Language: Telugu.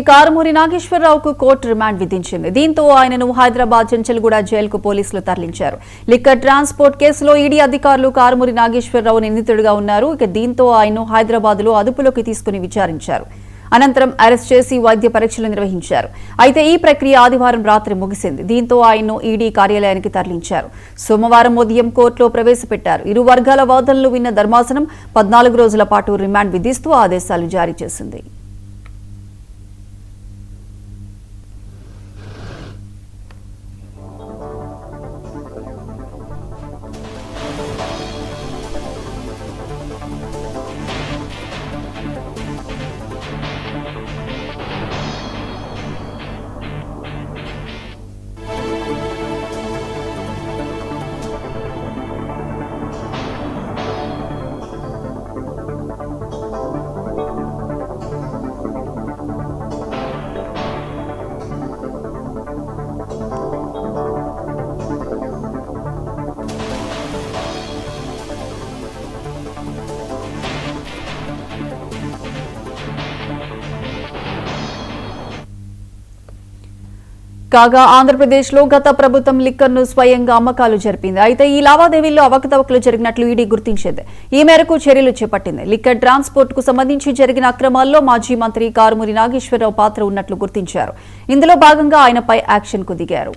కారుమూరి నాగేశ్వరరావుకు కోర్టు రిమాండ్ విధించింది. దీంతో ఆయనను హైదరాబాద్ చెంచల్గూడ జైలుకు పోలీసులు తరలించారు. లిక్కర్ ట్రాన్స్పోర్ట్ కేసులో ఈడీ అధికారులు కారుమూరి నాగేశ్వరరావు నిందితుడిగా ఉన్నారు. దీంతో ఆయన్ను హైదరాబాద్ లో అదుపులోకి తీసుకుని విచారించారు. అనంతరం అరెస్ట్ చేసి వైద్య పరీక్షలు నిర్వహించారు. అయితే ఈ ప్రక్రియ ఆదివారం రాత్రి ముగిసింది. దీంతో ఆయన్ను ఈడీ కార్యాలయానికి తరలించారు. సోమవారం ఉదయం కోర్టులో ప్రవేశపెట్టారు. ఇరు వర్గాల వాదనలు విన్న ధర్మాసనం 14 రోజుల పాటు రిమాండ్ విధిస్తూ ఆదేశాలు జారీ చేసింది. కాగా ఆంధ్రప్రదేశ్లో గత ప్రభుత్వం లిక్కర్ను స్వయంగా అమ్మకాలు జరిపింది. అయితే ఈ లావాదేవీల్లో అవకతవకలు జరిగినట్లు ఈడీ గుర్తించింది. ఈ మేరకు చర్యలు చేపట్టింది. లిక్కర్ ట్రాన్స్పోర్ట్ కు సంబంధించి జరిగిన అక్రమాల్లో మాజీ మంత్రి కారుమూరి నాగేశ్వరరావు పాత్ర ఉన్నట్లు గుర్తించారు. ఇందులో భాగంగా ఆయనపై యాక్షన్ కు దిగారు.